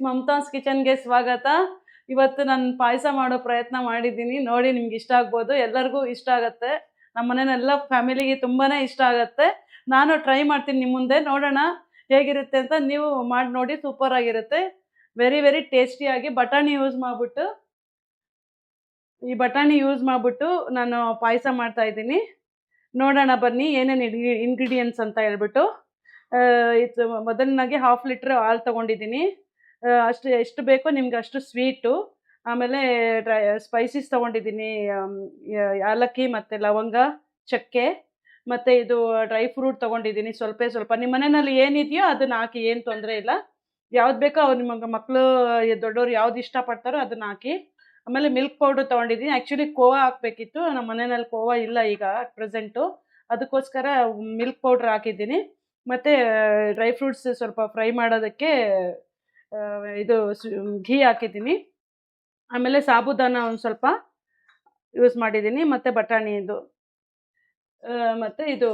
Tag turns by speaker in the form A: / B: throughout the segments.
A: ಮಮತಾಸ್ ಕಿಚನ್ಗೆ ಸ್ವಾಗತ. ಇವತ್ತು ನಾನು ಪಾಯಸ ಮಾಡೋ ಪ್ರಯತ್ನ ಮಾಡಿದ್ದೀನಿ. ನೋಡಿ ನಿಮ್ಗೆ ಇಷ್ಟ ಆಗ್ಬೋದು, ಎಲ್ಲರಿಗೂ ಇಷ್ಟ ಆಗುತ್ತೆ. ನಮ್ಮ ಮನೆಯಲ್ಲ ಫ್ಯಾಮಿಲಿಗೆ ತುಂಬಾ ಇಷ್ಟ ಆಗುತ್ತೆ. ನಾನು ಟ್ರೈ ಮಾಡ್ತೀನಿ ನಿಮ್ಮ ಮುಂದೆ, ನೋಡೋಣ ಹೇಗಿರುತ್ತೆ ಅಂತ. ನೀವು ಮಾಡಿ ನೋಡಿ, ಸೂಪರ್ ಆಗಿರುತ್ತೆ. ವೆರಿ ವೆರಿ ಟೇಸ್ಟಿಯಾಗಿ ಬಟಾಣಿ ಯೂಸ್ ಮಾಡಿಬಿಟ್ಟು ನಾನು ಪಾಯಸ ಮಾಡ್ತಾ ಇದ್ದೀನಿ. ನೋಡೋಣ ಬನ್ನಿ ಏನೇನು ಇಂಗ್ರೀಡಿಯೆಂಟ್ಸ್ ಅಂತ ಹೇಳ್ಬಿಟ್ಟು. ಇದು ಮೊದಲನಾಗಿ 1/2 ಲೀಟ್ರ್ ಹಾಲು ತೊಗೊಂಡಿದ್ದೀನಿ. ಎಷ್ಟು ಬೇಕೋ ನಿಮ್ಗೆ ಅಷ್ಟು ಸ್ವೀಟು. ಆಮೇಲೆ ಸ್ಪೈಸಸ್ ತೊಗೊಂಡಿದ್ದೀನಿ, ಏಲಕ್ಕಿ ಮತ್ತು ಲವಂಗ, ಚಕ್ಕೆ, ಮತ್ತು ಇದು ಡ್ರೈ ಫ್ರೂಟ್ ತೊಗೊಂಡಿದ್ದೀನಿ. ಸ್ವಲ್ಪ ನಿಮ್ಮ ಮನೆಯಲ್ಲಿ ಏನಿದೆಯೋ ಅದನ್ನು ಹಾಕಿ, ಏನು ತೊಂದರೆ ಇಲ್ಲ. ಯಾವ್ದು ಬೇಕೋ ಅವ್ರು ನಿಮಗೆ ಮಕ್ಕಳು ದೊಡ್ಡವರು ಯಾವ್ದು ಇಷ್ಟಪಡ್ತಾರೋ ಅದನ್ನು ಹಾಕಿ. ಆಮೇಲೆ ಮಿಲ್ಕ್ ಪೌಡ್ರ್ ತೊಗೊಂಡಿದ್ದೀನಿ. ಆ್ಯಕ್ಚುಲಿ ಕೋವಾ ಹಾಕಬೇಕಿತ್ತು, ನಮ್ಮ ಮನೆಯಲ್ಲಿ ಕೋವಾ ಇಲ್ಲ ಈಗ ಪ್ರೆಸೆಂಟು, ಅದಕ್ಕೋಸ್ಕರ ಮಿಲ್ಕ್ ಪೌಡ್ರ್ ಹಾಕಿದ್ದೀನಿ. ಮತ್ತು ಡ್ರೈ ಫ್ರೂಟ್ಸ್ ಸ್ವಲ್ಪ ಫ್ರೈ ಮಾಡೋದಕ್ಕೆ ಇದು ಘೀ ಹಾಕಿದ್ದೀನಿ. ಆಮೇಲೆ ಸಾಬುದಾನ ಒಂದು ಸ್ವಲ್ಪ ಯೂಸ್ ಮಾಡಿದ್ದೀನಿ, ಮತ್ತು ಬಟಾಣಿದು ಮತ್ತು ಇದು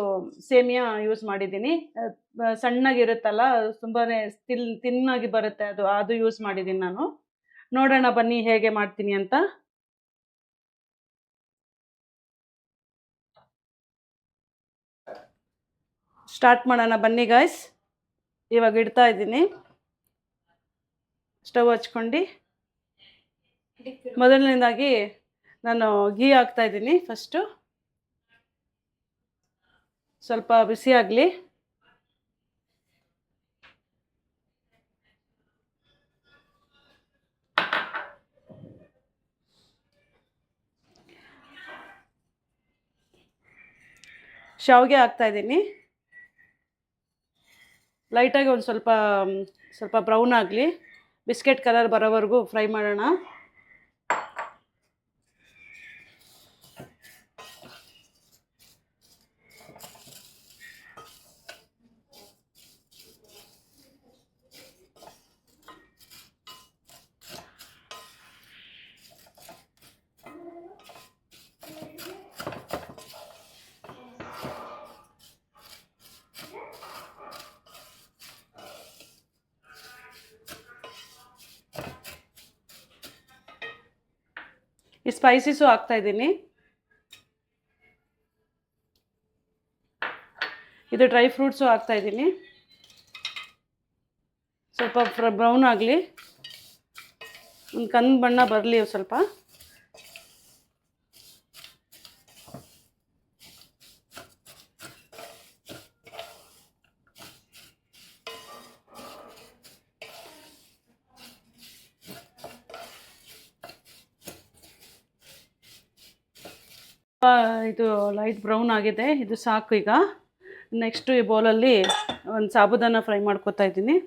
A: ಸೇಮಿಯಾ ಯೂಸ್ ಮಾಡಿದ್ದೀನಿ. ಸಣ್ಣಗಿರುತ್ತಲ್ಲ, ತುಂಬಾ ತಿನ್ನಾಗಿ ಬರುತ್ತೆ, ಅದು ಯೂಸ್ ಮಾಡಿದ್ದೀನಿ ನಾನು. ನೋಡೋಣ ಬನ್ನಿ ಹೇಗೆ ಮಾಡ್ತೀನಿ ಅಂತ. ಸ್ಟಾರ್ಟ್ ಮಾಡೋಣ ಬನ್ನಿ ಗಾಯ್ಸ್. ಇವಾಗ ಇಡ್ತಾ ಇದ್ದೀನಿ, ಸ್ಟವ್ ಹಚ್ಕೊಂಡು. ಮೊದಲನೇದಾಗಿ ನಾನು ಘೀ ಹಾಕ್ತಾ ಇದ್ದೀನಿ. ಫಸ್ಟು ಸ್ವಲ್ಪ ಬಿಸಿ ಆಗಲಿ. ಶಾವಿಗೆ ಹಾಕ್ತಾ ಇದ್ದೀನಿ. ಲೈಟಾಗಿ ಒಂದು ಸ್ವಲ್ಪ ಬ್ರೌನ್ ಆಗಲಿ, ಬಿಸ್ಕೆಟ್ ಕಲರ್ ಬರೋವರೆಗೂ ಫ್ರೈ ಮಾಡೋಣ. ಈ ಸ್ಪೈಸಸ್ಸು ಹಾಕ್ತಾ ಇದ್ದೀನಿ. ಇದು ಡ್ರೈ ಫ್ರೂಟ್ಸು ಹಾಕ್ತಾ ಇದ್ದೀನಿ. ಸ್ವಲ್ಪ ಬ್ರೌನ್ ಆಗಲಿ, ಒಂದು ಕಂದು ಬಣ್ಣ ಬರಲಿ ಸ್ವಲ್ಪ. ಇದು ಲೈಟ್ ಬ್ರೌನ್ ಆಗಿದೆ, ಇದು ಸಾಕು. ಈಗ ನೆಕ್ಸ್ಟು ಈ ಬೌಲಲ್ಲಿ ಒಂದು ಸಾಬುದಾನ ಫ್ರೈ ಮಾಡ್ಕೊತಾ ಇದ್ದೀನಿ.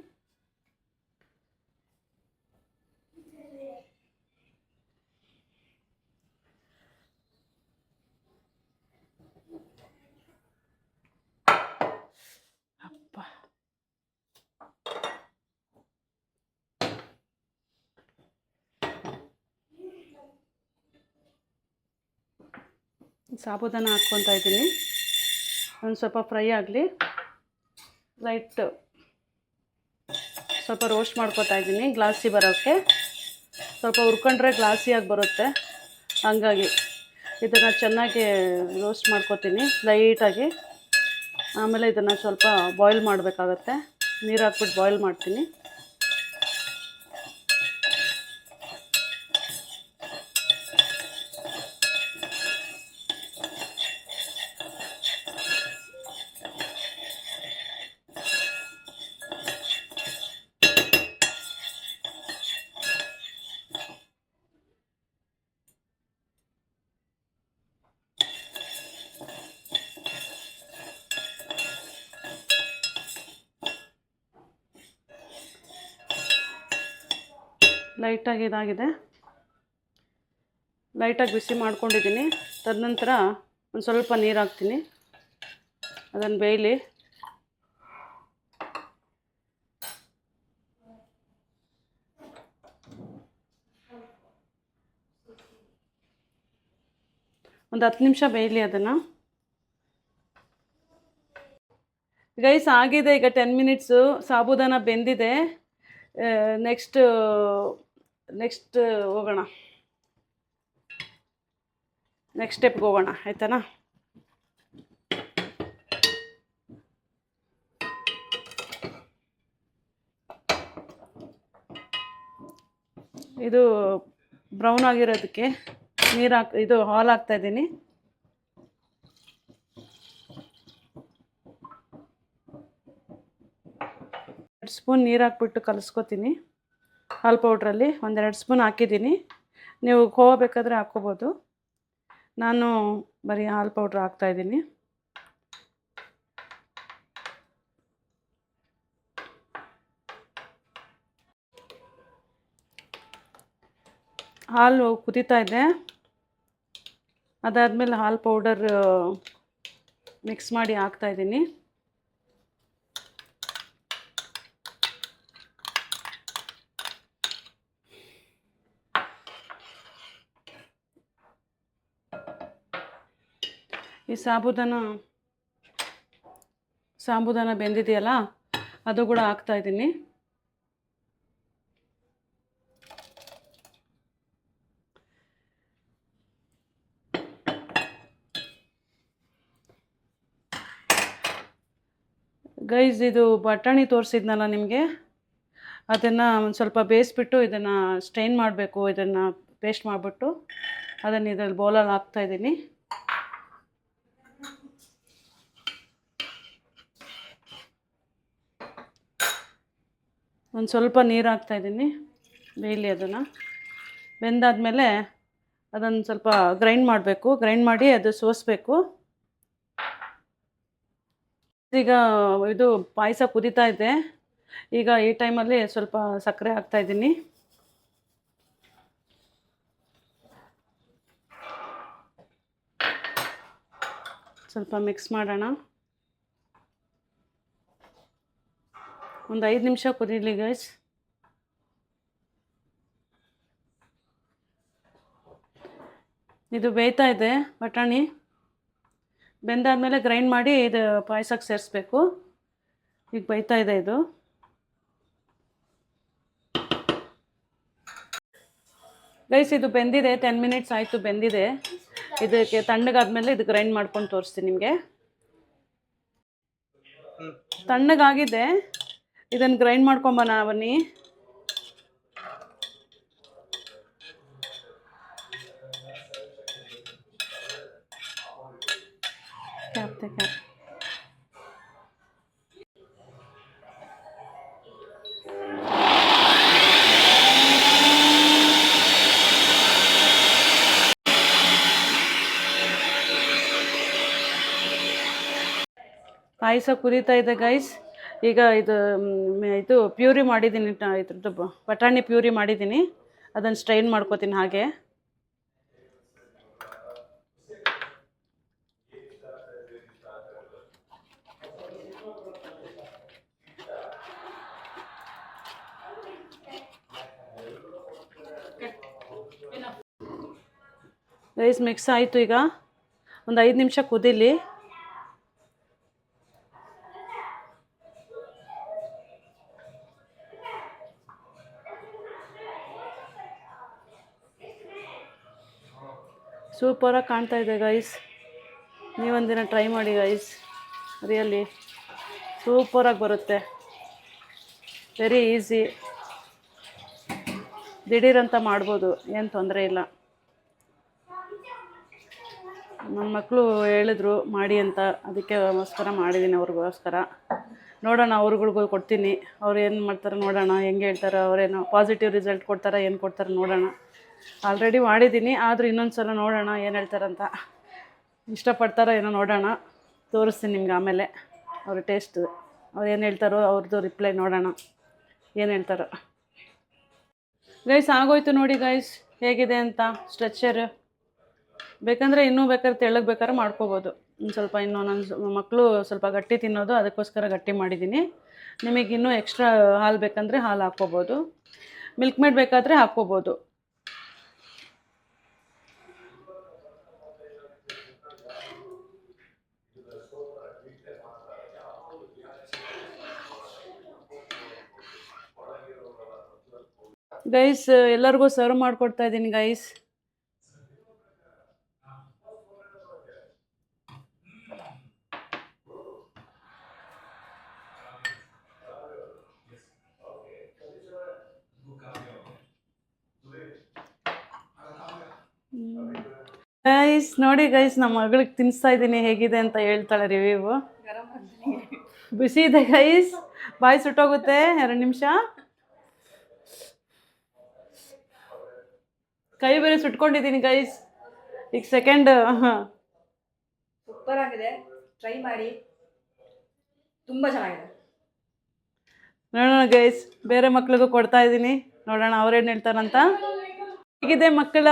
A: ಸಾಬುದಾನ ಹಾಕ್ಕೊತಾ ಇದ್ದೀನಿ. ಒಂದು ಸ್ವಲ್ಪ ಫ್ರೈ ಆಗಲಿ, ಸ್ವಲ್ಪ ರೋಸ್ಟ್ ಮಾಡ್ಕೊತಾ ಇದ್ದೀನಿ ಗ್ಲಾಸಿ ಬರೋಕ್ಕೆ. ಸ್ವಲ್ಪ ಹುರ್ಕೊಂಡ್ರೆ ಗ್ಲಾಸಿಯಾಗಿ ಬರುತ್ತೆ, ಹಂಗಾಗಿ ಇದನ್ನು ಚೆನ್ನಾಗಿ ರೋಸ್ಟ್ ಮಾಡ್ಕೊತೀನಿ ಲೈಟಾಗಿ. ಆಮೇಲೆ ಇದನ್ನು ಸ್ವಲ್ಪ ಬಾಯ್ಲ್ ಮಾಡಬೇಕಾಗತ್ತೆ, ನೀರು ಹಾಕ್ಬಿಟ್ಟು ಬಾಯ್ಲ್ ಮಾಡ್ತೀನಿ. ಲೈಟಾಗಿ ಇದಾಗಿದೆ, ಲೈಟಾಗಿ ಬಿಸಿ ಮಾಡ್ಕೊಂಡಿದ್ದೀನಿ. ತದನಂತರ ಒಂದು ಸ್ವಲ್ಪ ನೀರು ಹಾಕ್ತೀನಿ, ಅದನ್ನು ಬೇಯಲಿ. ಒಂದು 10 ನಿಮಿಷ ಬೇಯಲಿ ಅದನ್ನು. ಗೈಸ್ ಆಗಿದೆ ಈಗ 10 ಮಿನಿಟ್ಸು. ಸಾಬುದಾನ ಬೆಂದಿದೆ. ನೆಕ್ಸ್ಟ್ ನೆಕ್ಸ್ಟ್ ಹೋಗೋಣ, ನೆಕ್ಸ್ಟ್ ಸ್ಟೆಪ್ಗೆ ಹೋಗೋಣ ಆಯ್ತಾನಾ. ಇದು ಬ್ರೌನ್ ಆಗಿರೋದಕ್ಕೆ ಇದು ಹಾಲು ಹಾಕ್ತಾಯಿದ್ದೀನಿ. ಸ್ಪೂನ್ ನೀರು ಹಾಕ್ಬಿಟ್ಟು ಕಲಿಸ್ಕೊತೀನಿ. ಹಾಲು ಪೌಡ್ರಲ್ಲಿ 1-2 ಸ್ಪೂನ್ ಹಾಕಿದ್ದೀನಿ. ನೀವು ಖೋವಾ ಬೇಕಾದರೆ ಹಾಕ್ಕೋಬೋದು. ನಾನು ಬರೀ ಹಾಲು ಪೌಡ್ರ್ ಹಾಕ್ತಾಯಿದ್ದೀನಿ. ಹಾಲು ಕುದೀತಾ ಇದೆ. ಅದಾದಮೇಲೆ ಹಾಲು ಪೌಡರ್ ಮಿಕ್ಸ್ ಮಾಡಿ ಹಾಕ್ತಾಯಿದ್ದೀನಿ. ಈ ಸಾಬುದಾನ ಬೆಂದಿದೆಯಲ್ಲ ಅದು ಕೂಡ ಹಾಕ್ತಾಯಿದ್ದೀನಿ. ಗೈಸ್, ಇದು ಬಟಾಣಿ ತೋರಿಸಿದ್ನಲ್ಲ ನಿಮಗೆ, ಅದನ್ನು ಒಂದು ಸ್ವಲ್ಪ ಬೇಯಿಸ್ಬಿಟ್ಟು ಇದನ್ನು ಸ್ಟ್ರೈನ್ ಮಾಡಬೇಕು. ಇದನ್ನು ಪೇಸ್ಟ್ ಮಾಡಿಬಿಟ್ಟು ಅದನ್ನು ಇದರಲ್ಲಿ ಬೌಲಲ್ಲಿ ಹಾಕ್ತಾಯಿದ್ದೀನಿ. ಒಂದು ಸ್ವಲ್ಪ ನೀರು ಹಾಕ್ತಾಯಿದ್ದೀನಿ, ಬೇಯಲಿ. ಅದನ್ನು ಬೆಂದಾದಮೇಲೆ ಅದನ್ನು ಸ್ವಲ್ಪ ಗ್ರೈಂಡ್ ಮಾಡಬೇಕು. ಗ್ರೈಂಡ್ ಮಾಡಿ ಅದು ಸೋಸಬೇಕು. ಈಗ ಇದು ಪಾಯಸ ಕುದೀತಾ ಇದೆ. ಈಗ ಈ ಟೈಮಲ್ಲಿ ಸ್ವಲ್ಪ ಸಕ್ಕರೆ ಹಾಕ್ತಾಯಿದ್ದೀನಿ. ಸ್ವಲ್ಪ ಮಿಕ್ಸ್ ಮಾಡೋಣ. ಒಂದು 5 ನಿಮಿಷ ಕುದೀಲಿ ಗೈಸ್. ಇದು ಬೇಯ್ತಾ ಇದೆ ಬಟಾಣಿ. ಬೆಂದಾದಮೇಲೆ ಗ್ರೈಂಡ್ ಮಾಡಿ ಇದು ಪಾಯಸಕ್ಕೆ ಸೇರಿಸ್ಬೇಕು. ಈಗ ಬೇಯ್ತಾ ಇದೆ ಇದು. ಗೈಸ್, ಇದು ಬೆಂದಿದೆ. 10 ಮಿನಿಟ್ಸ್ ಆಯಿತು ಬೆಂದಿದೆ. ಇದಕ್ಕೆ ತಣ್ಣಗಾದ್ಮೇಲೆ ಇದು ಗ್ರೈಂಡ್ ಮಾಡ್ಕೊಂಡು ತೋರಿಸ್ತೀನಿ ನಿಮಗೆ. ತಣ್ಣಗಾಗಿದೆ. ಇದನ್ನು ಗ್ರೈಂಡ್ ಮಾಡ್ಕೊಂಬನ ಬನ್ನಿ. ಪಾಯಸ ಕುದೀತಾ ಇದೆ ಗೈಸ್. ಈಗ ಇದು ಪ್ಯೂರಿ ಮಾಡಿದ್ದೀನಿ, ಇದ್ರದ್ದು ಬಟಾಣಿ ಪ್ಯೂರಿ ಮಾಡಿದ್ದೀನಿ. ಅದನ್ನು ಸ್ಟ್ರೈನ್ ಮಾಡ್ಕೋತೀನಿ ಹಾಗೆ. ರೈಸ್ ಮಿಕ್ಸ್ ಆಯಿತು. ಈಗ ಒಂದು 5 ನಿಮಿಷ ಕುದೀಲಿ. ಸೂಪರಾಗಿ ಕಾಣ್ತಾ ಇದೆ ಗೈಸ್. ನೀವೊಂದಿನ ಟ್ರೈ ಮಾಡಿ ಗೈಸ್, ರಿಯಲಿ ಸೂಪರಾಗಿ ಬರುತ್ತೆ. ವೆರಿ ಈಸಿ, ದಿಢೀರಂತ ಮಾಡ್ಬೋದು, ಏನು ತೊಂದರೆ ಇಲ್ಲ. ನನ್ನ ಮಕ್ಕಳು ಹೇಳಿದ್ರು ಮಾಡಿ ಅಂತ, ಅದಕ್ಕೋಸ್ಕರ ಮಾಡಿದ್ದೀನಿ ಅವ್ರಿಗೋಸ್ಕರ. ನೋಡೋಣ, ಅವ್ರುಗಳಿಗೂ ಕೊಡ್ತೀನಿ. ಅವ್ರು ಏನು ಮಾಡ್ತಾರೆ ನೋಡೋಣ, ಹೆಂಗೆ ಹೇಳ್ತಾರೆ, ಅವರೇನೋ ಪಾಸಿಟಿವ್ ರಿಸಲ್ಟ್ ಕೊಡ್ತಾರೆ, ಏನು ಕೊಡ್ತಾರೆ ನೋಡೋಣ. ಆಲ್ರೆಡಿ ಮಾಡಿದ್ದೀನಿ, ಆದರೂ ಇನ್ನೊಂದು ಸಲ ನೋಡೋಣ ಏನು ಹೇಳ್ತಾರಂತ. ಇಷ್ಟಪಡ್ತಾರೋ ಏನೋ ನೋಡೋಣ, ತೋರಿಸ್ತೀನಿ ನಿಮ್ಗೆ ಆಮೇಲೆ ಅವ್ರ ಟೇಸ್ಟ್. ಅವ್ರು ಏನು ಹೇಳ್ತಾರೋ ಅವ್ರದ್ದು ರಿಪ್ಲೈ ನೋಡೋಣ ಏನು ಹೇಳ್ತಾರೋ. ಗೈಸ್ ಆಗೋಯ್ತು ನೋಡಿ ಗೈಸ್, ಹೇಗಿದೆ ಅಂತ ಸ್ಟ್ರೆಚ್ಚರ್. ಬೇಕಂದರೆ ಇನ್ನೂ ಬೇಕಾದ್ರೆ ತೆಳ್ಳಗೆ ಬೇಕಾದ್ರೆ ಮಾಡ್ಕೋಬೋದು. ಒಂದು ಸ್ವಲ್ಪ ಇನ್ನೂ ನನ್ನ ಮಕ್ಕಳು ಸ್ವಲ್ಪ ಗಟ್ಟಿ ತಿನ್ನೋದು, ಅದಕ್ಕೋಸ್ಕರ ಗಟ್ಟಿ ಮಾಡಿದ್ದೀನಿ. ನಿಮಗೆ ಇನ್ನೂ ಎಕ್ಸ್ಟ್ರಾ ಹಾಲು ಬೇಕಂದರೆ ಹಾಲು ಹಾಕ್ಕೋಬೋದು. ಮಿಲ್ಕ್ ಮೇಡ್ ಬೇಕಾದರೆ ಹಾಕ್ಕೋಬೋದು. ಗೈಸ್ ಎಲ್ಲರಿಗೂ ಸರ್ವ್ ಮಾಡಿಕೊಡ್ತಾ ಇದ್ದೀನಿ ಗೈಸ್. ಗೈಸ್ ನೋಡಿ ಗೈಸ್, ನಮ್ಮ ಮಗಳಿಗೆ ತಿನ್ನಿಸ್ತಾ ಇದ್ದೀನಿ, ಹೇಗಿದೆ ಅಂತ ಹೇಳ್ತಾಳೆ ರಿವ್ಯೂ. ಬಿಸಿ ಇದೆ ಗೈಸ್, ಬಾಯಿ ಸುಟ್ಟೋಗುತ್ತೆ. 2 ನಿಮಿಷ. ಕೈ ಬೇರೆ ಸುಟ್ಕೊಂಡಿದ್ದೀನಿ ಗೈಸ್. ಈಗ ಸೆಕೆಂಡ್.
B: ಸೂಪರ್ ಆಗಿದೆ, ಟ್ರೈ ಮಾಡಿ, ತುಂಬ ಚೆನ್ನಾಗಿದೆ.
A: ನೋಡೋಣ ಗೈಸ್, ಬೇರೆ ಮಕ್ಳಿಗೂ ಕೊಡ್ತಾ ಇದ್ದೀನಿ, ನೋಡೋಣ ಅವ್ರೇನು ಹೇಳ್ತಾರಂತ. ಹೇಗಿದೆ ಮಕ್ಕಳ,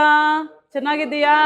A: ಚೆನ್ನಾಗಿದೆಯಾ?